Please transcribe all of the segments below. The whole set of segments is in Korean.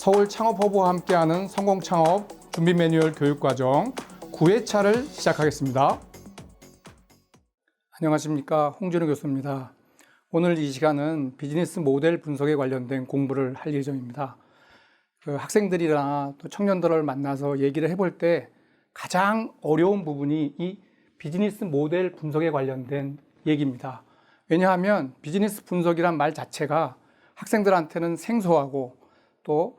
서울창업허브와 함께하는 성공창업 준비 매뉴얼 교육과정 9회차를 시작하겠습니다. 안녕하십니까, 홍준호 교수입니다. 오늘 이 시간은 비즈니스 모델 분석에 관련된 공부를 할 예정입니다. 학생들이나 또 청년들을 만나서 얘기를 해볼 때 가장 어려운 부분이 이 비즈니스 모델 분석에 관련된 얘기입니다. 왜냐하면 비즈니스 분석이란 말 자체가 학생들한테는 생소하고 또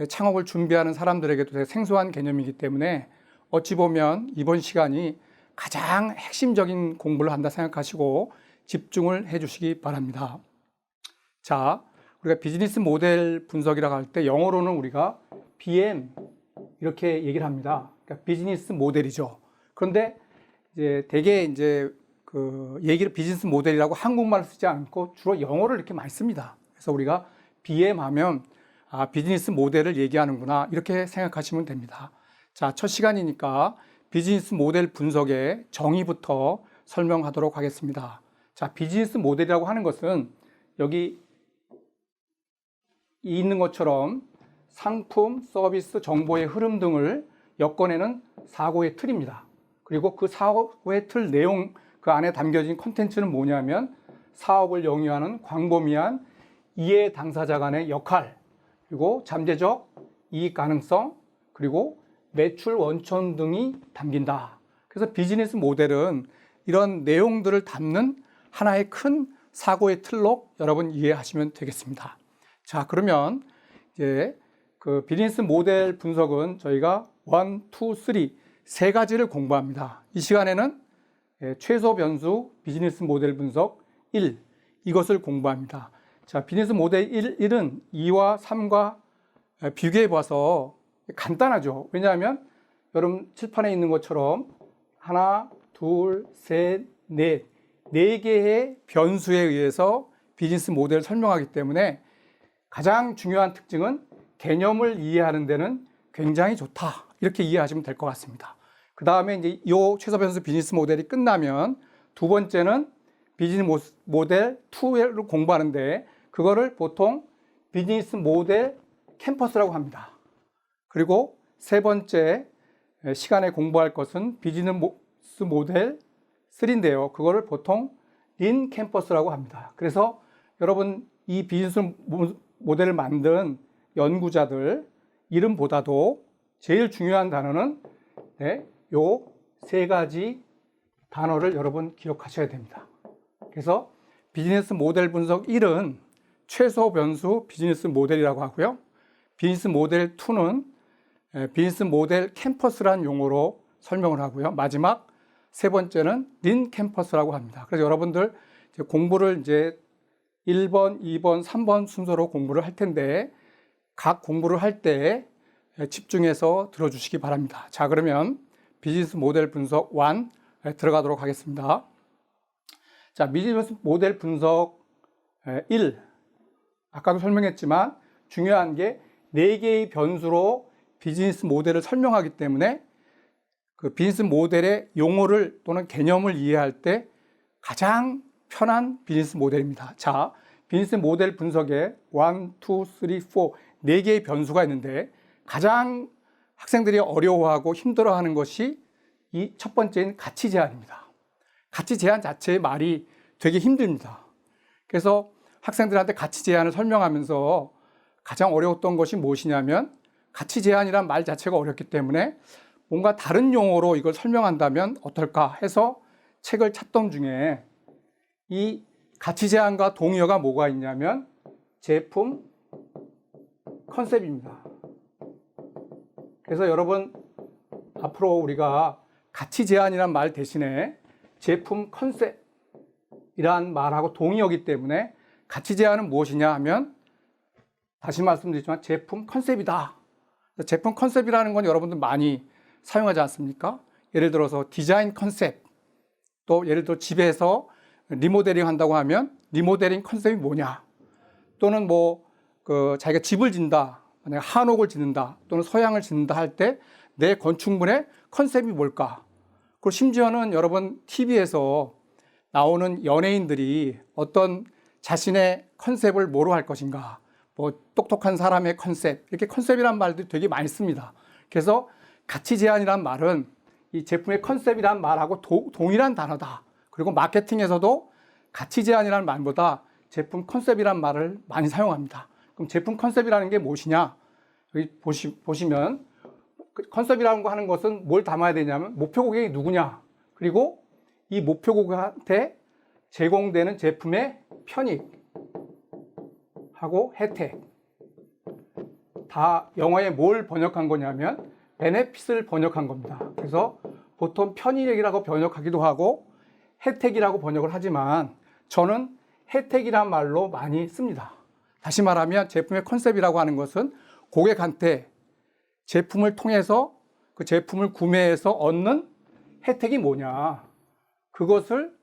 창업을 준비하는 사람들에게도 되게 생소한 개념이기 때문에 어찌 보면 이번 시간이 가장 핵심적인 공부를 한다 생각하시고 집중을 해 주시기 바랍니다. 자, 우리가 비즈니스 모델 분석이라고 할 때 영어로는 우리가 BM 이렇게 얘기를 합니다. 그러니까 비즈니스 모델이죠. 그런데 대개 얘기를 비즈니스 모델이라고 한국말을 쓰지 않고 주로 영어를 이렇게 많이 씁니다. 그래서 우리가 BM 하면 비즈니스 모델을 얘기하는구나 이렇게 생각하시면 됩니다. 자, 첫 시간이니까 비즈니스 모델 분석의 정의부터 설명하도록 하겠습니다. 자, 비즈니스 모델이라고 하는 것은 여기 있는 것처럼 상품, 서비스, 정보의 흐름 등을 엮어내는 사고의 틀입니다. 그리고 그 사고의 틀 내용, 그 안에 담겨진 컨텐츠는 뭐냐면 사업을 영위하는 광범위한 이해 당사자 간의 역할, 그리고 잠재적 이익 가능성, 그리고 매출 원천 등이 담긴다. 그래서 비즈니스 모델은 이런 내용들을 담는 하나의 큰 사고의 틀로 여러분 이해하시면 되겠습니다. 자, 그러면 이제 그 비즈니스 모델 분석은 저희가 1, 2, 3 세 가지를 공부합니다. 이 시간에는 최소 변수 비즈니스 모델 분석 1 이것을 공부합니다. 자, 비즈니스 모델 1은 2와 3과 비교해 봐서 간단하죠. 왜냐하면 여러분 칠판에 있는 것처럼 하나, 둘, 셋, 넷, 네 개의 변수에 의해서 비즈니스 모델을 설명하기 때문에 가장 중요한 특징은 개념을 이해하는 데는 굉장히 좋다. 이렇게 이해하시면 될 것 같습니다. 그 다음에 이제 이 최소 변수 비즈니스 모델이 끝나면 두 번째는 비즈니스 모델 2를 공부하는데 그거를 보통 비즈니스 모델 캠퍼스라고 합니다. 그리고 세 번째 시간에 공부할 것은 비즈니스 모델 3인데요. 그거를 보통 린 캠퍼스라고 합니다. 그래서 여러분 이 비즈니스 모델을 만든 연구자들 이름보다도 제일 중요한 단어는 요 세 가지 단어를 여러분 기억하셔야 됩니다. 그래서 비즈니스 모델 분석 1은 최소 변수 비즈니스 모델이라고 하고요. 비즈니스 모델 2는 비즈니스 모델 캠퍼스라는 용어로 설명을 하고요. 마지막 세 번째는 린 캠퍼스라고 합니다. 그래서 여러분들 공부를 1번, 2번, 3번 순서로 공부를 할 텐데 각 공부를 할 때 집중해서 들어주시기 바랍니다. 자, 그러면 비즈니스 모델 분석 1 들어가도록 하겠습니다. 자, 비즈니스 모델 분석 1 아까도 설명했지만 중요한 게 4개의 변수로 비즈니스 모델을 설명하기 때문에 그 비즈니스 모델의 용어를 또는 개념을 이해할 때 가장 편한 비즈니스 모델입니다. 자, 비즈니스 모델 분석에 1, 2, 3, 4 4개의 변수가 있는데 가장 학생들이 어려워하고 힘들어하는 것이 이 첫 번째인 가치 제한입니다. 가치 제한 자체의 말이 되게 힘듭니다. 그래서 학생들한테 가치 제한을 설명하면서 가장 어려웠던 것이 무엇이냐면 가치 제한이란 말 자체가 어렵기 때문에 뭔가 다른 용어로 이걸 설명한다면 어떨까 해서 책을 찾던 중에 이 가치 제한과 동의어가 뭐가 있냐면 제품 컨셉입니다. 그래서 여러분 앞으로 우리가 가치 제한이란 말 대신에 제품 컨셉이란 말하고 동의어이기 때문에 가치 제한은 무엇이냐 하면 다시 말씀드리지만 제품 컨셉이다. 제품 컨셉이라는 건 여러분들 많이 사용하지 않습니까? 예를 들어서 디자인 컨셉, 또 예를 들어 집에서 리모델링 한다고 하면 리모델링 컨셉이 뭐냐, 또는 자기가 집을 짓는다, 만약 한옥을 짓는다 또는 서양을 짓는다 할 때 내 건축물의 컨셉이 뭘까? 그리고 심지어는 여러분 TV에서 나오는 연예인들이 어떤 자신의 컨셉을 뭐로 할 것인가, 뭐 똑똑한 사람의 컨셉, 이렇게 컨셉이란 말도 되게 많이 씁니다. 그래서 가치 제한이란 말은 이 제품의 컨셉이란 말하고 동일한 단어다. 그리고 마케팅에서도 가치 제한이라는 말보다 제품 컨셉이란 말을 많이 사용합니다. 그럼 제품 컨셉이라는 게 무엇이냐? 여기 보시면 컨셉이라는 거 하는 것은 뭘 담아야 되냐면 목표 고객이 누구냐, 그리고 이 목표 고객한테 제공되는 제품의 편익하고 혜택, 다 영어에 뭘 번역한 거냐면 베네핏을 번역한 겁니다. 그래서 보통 편익이라고 번역하기도 하고 혜택이라고 번역을 하지만 저는 혜택이란 말로 많이 씁니다. 다시 말하면 제품의 컨셉이라고 하는 것은 고객한테 제품을 통해서 그 제품을 구매해서 얻는 혜택이 뭐냐, 그것을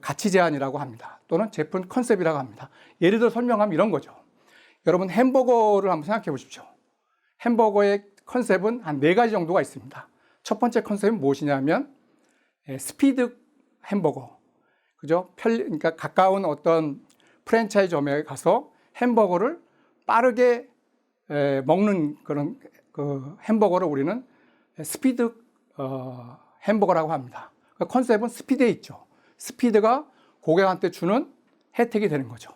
가치 제한이라고 합니다. 또는 제품 컨셉이라고 합니다. 예를 들어 설명하면 이런 거죠. 여러분 햄버거를 한번 생각해 보십시오. 햄버거의 컨셉은 한 4가지 정도가 있습니다. 첫 번째 컨셉은 무엇이냐면 스피드 햄버거. 그죠? 그러니까 가까운 어떤 프랜차이즈점에 가서 햄버거를 빠르게 먹는 그런 그 햄버거를 우리는 스피드 햄버거라고 합니다. 그 컨셉은 스피드에 있죠. 스피드가 고객한테 주는 혜택이 되는 거죠.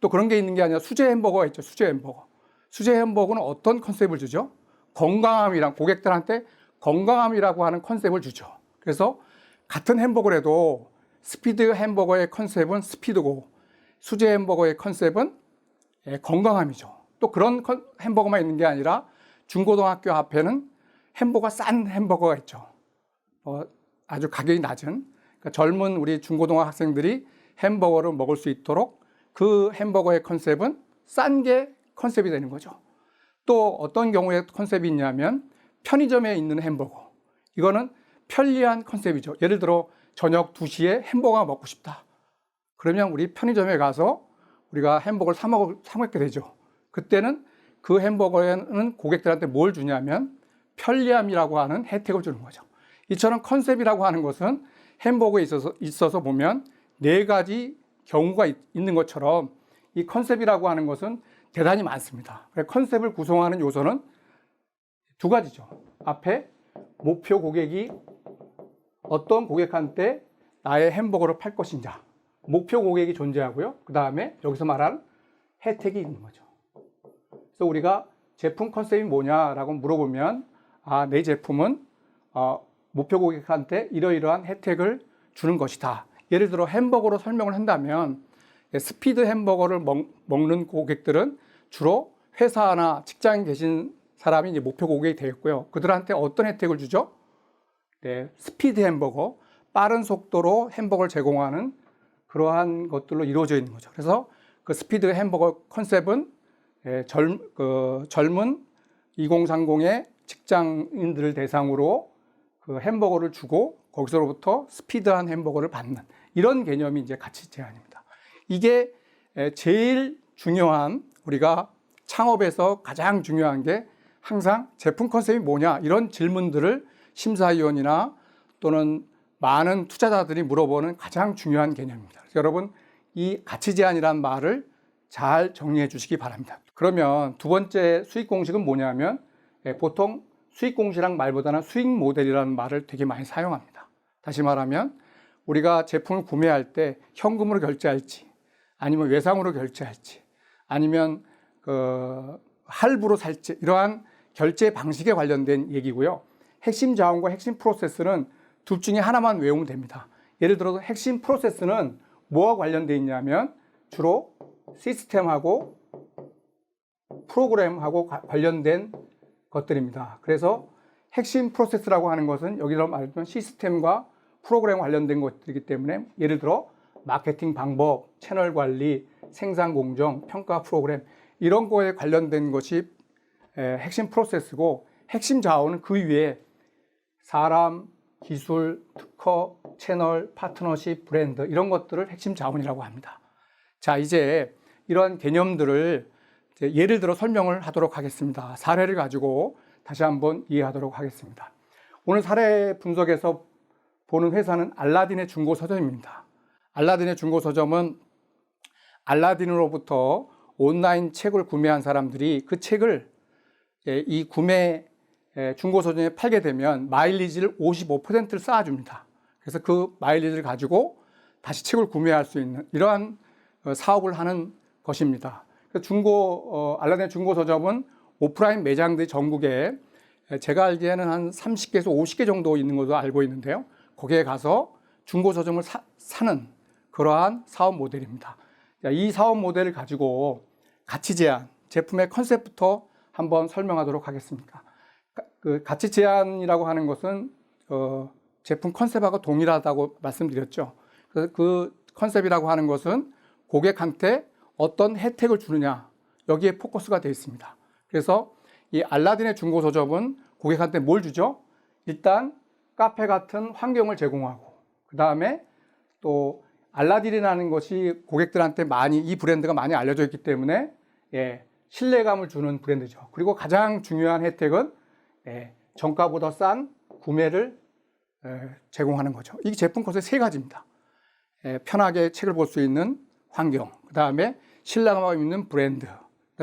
또 그런 게 있는 게 아니라 수제 햄버거가 있죠. 수제 햄버거. 수제 햄버거는 어떤 컨셉을 주죠? 건강함이랑, 고객들한테 건강함이라고 하는 컨셉을 주죠. 그래서 같은 햄버거라도 스피드 햄버거의 컨셉은 스피드고 수제 햄버거의 컨셉은 건강함이죠. 또 그런 햄버거만 있는 게 아니라 중고등학교 앞에는 햄버거 싼 햄버거가 있죠. 아주 가격이 낮은, 그러니까 젊은 우리 중고등학생들이 햄버거를 먹을 수 있도록 그 햄버거의 컨셉은 싼 게 컨셉이 되는 거죠. 또 어떤 경우에 컨셉이 있냐면 편의점에 있는 햄버거. 이거는 편리한 컨셉이죠. 예를 들어 저녁 2시에 햄버거가 먹고 싶다. 그러면 우리 편의점에 가서 우리가 햄버거를 사 먹게 되죠. 그때는 그 햄버거에는 고객들한테 뭘 주냐면 편리함이라고 하는 혜택을 주는 거죠. 이처럼 컨셉이라고 하는 것은 햄버거에 있어서 보면 4가지 경우가 있는 것처럼 이 컨셉이라고 하는 것은 대단히 많습니다. 컨셉을 구성하는 요소는 2가지죠. 앞에 목표 고객이 어떤 고객한테 나의 햄버거를 팔 것인가, 목표 고객이 존재하고요. 그 다음에 여기서 말하는 혜택이 있는 거죠. 그래서 우리가 제품 컨셉이 뭐냐라고 물어보면 내 제품은 목표 고객한테 이러이러한 혜택을 주는 것이다. 예를 들어 햄버거로 설명을 한다면 스피드 햄버거를 먹는 고객들은 주로 회사나 직장에 계신 사람이 이제 목표 고객이 되겠고요. 그들한테 어떤 혜택을 주죠? 스피드 햄버거, 빠른 속도로 햄버거를 제공하는 그러한 것들로 이루어져 있는 거죠. 그래서 그 스피드 햄버거 컨셉은 젊은 2030의 직장인들을 대상으로 그 햄버거를 주고 거기서로부터 스피드한 햄버거를 받는 이런 개념이 이제 가치 제한입니다. 이게 제일 중요한, 우리가 창업에서 가장 중요한 게 항상 제품 컨셉이 뭐냐 이런 질문들을 심사위원이나 또는 많은 투자자들이 물어보는 가장 중요한 개념입니다. 그래서 여러분 이 가치 제한이라는 말을 잘 정리해 주시기 바랍니다. 그러면 2번째 수익 공식은 뭐냐면 보통 수익 공식이란 말보다는 수익 모델이라는 말을 되게 많이 사용합니다. 다시 말하면 우리가 제품을 구매할 때 현금으로 결제할지 아니면 외상으로 결제할지 아니면 할부로 살지 이러한 결제 방식에 관련된 얘기고요. 핵심 자원과 핵심 프로세스는 둘 중에 하나만 외우면 됩니다. 예를 들어서 핵심 프로세스는 뭐와 관련되어 있냐면 주로 시스템하고 프로그램하고 관련된 것들입니다. 그래서 핵심 프로세스라고 하는 것은 여기서 말했던 시스템과 프로그램 관련된 것들이기 때문에 예를 들어 마케팅 방법, 채널 관리, 생산 공정, 평가 프로그램 이런 거에 관련된 것이 핵심 프로세스고 핵심 자원은 그 위에 사람, 기술, 특허, 채널, 파트너십, 브랜드 이런 것들을 핵심 자원이라고 합니다. 자, 이제 이런 개념들을 예를 들어 설명을 하도록 하겠습니다. 사례를 가지고 다시 한번 이해하도록 하겠습니다. 오늘 사례 분석에서 보는 회사는 알라딘의 중고 서점입니다. 알라딘의 중고 서점은 알라딘으로부터 온라인 책을 구매한 사람들이 그 책을 이 구매 중고 서점에 팔게 되면 마일리지를 55%를 쌓아줍니다. 그래서 그 마일리지를 가지고 다시 책을 구매할 수 있는 이러한 사업을 하는 것입니다. 알라딘의 중고 서점은 오프라인 매장들이 전국에 제가 알기에는 한 30개에서 50개 정도 있는 것으로 알고 있는데요. 거기에 가서 중고 서점을 사는 그러한 사업 모델입니다. 이 사업 모델을 가지고 가치 제한, 제품의 컨셉부터 한번 설명하도록 하겠습니다. 그 가치 제한이라고 하는 것은 제품 컨셉하고 동일하다고 말씀드렸죠. 그래서 그 컨셉이라고 하는 것은 고객한테 어떤 혜택을 주느냐, 여기에 포커스가 되어 있습니다. 그래서 이 알라딘의 중고 서점은 고객한테 뭘 주죠? 일단 카페 같은 환경을 제공하고, 그 다음에 또 알라딘이라는 것이 고객들한테 이 브랜드가 많이 알려져 있기 때문에 신뢰감을 주는 브랜드죠. 그리고 가장 중요한 혜택은 정가보다 싼 구매를 제공하는 거죠. 이 제품 컨셉 세 가지입니다. 편하게 책을 볼 수 있는 환경, 그 다음에 신뢰감 있는 브랜드,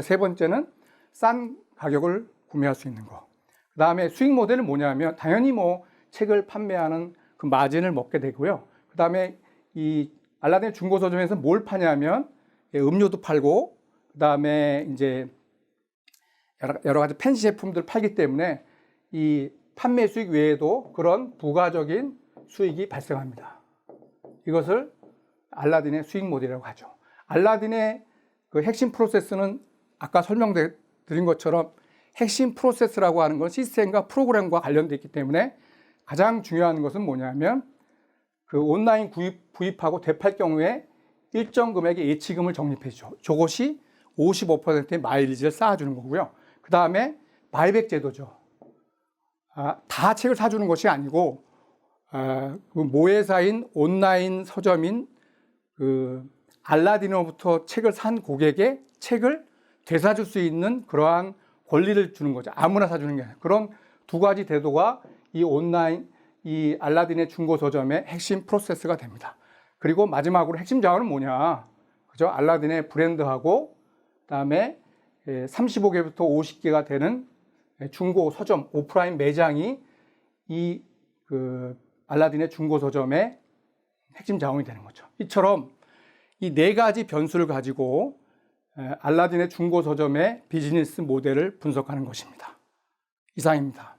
세 번째는 싼 가격을 구매할 수 있는 거. 그 다음에 수익 모델은 뭐냐면 당연히 책을 판매하는 그 마진을 먹게 되고요. 그 다음에 이 알라딘 중고 서점에서 뭘 파냐면 음료도 팔고, 그 다음에 이제 여러 가지 팬시 제품들을 팔기 때문에 이 판매 수익 외에도 그런 부가적인 수익이 발생합니다. 이것을 알라딘의 수익 모델이라고 하죠. 알라딘의 그 핵심 프로세스는 아까 설명드린 것처럼 핵심 프로세스라고 하는 건 시스템과 프로그램과 관련되어 있기 때문에 가장 중요한 것은 뭐냐면 그 온라인 구입하고 되팔 경우에 일정 금액의 예치금을 적립해 주죠. 저것이 55%의 마일리지를 쌓아주는 거고요. 그 다음에 바이백 제도죠. 다 책을 사주는 것이 아니고 그 모회사인 온라인 서점인 그 알라딘으로부터 책을 산 고객의 책을 되사줄 수 있는 그러한 권리를 주는 거죠. 아무나 사주는 게 아니라. 그런 두 가지 제도가 이 알라딘의 중고 서점의 핵심 프로세스가 됩니다. 그리고 마지막으로 핵심 자원은 뭐냐? 그죠? 알라딘의 브랜드하고 그다음에 35개부터 50개가 되는 중고 서점, 오프라인 매장이 이 알라딘의 중고 서점의 핵심 자원이 되는 거죠. 이처럼 이 네 가지 변수를 가지고 알라딘의 중고 서점의 비즈니스 모델을 분석하는 것입니다. 이상입니다.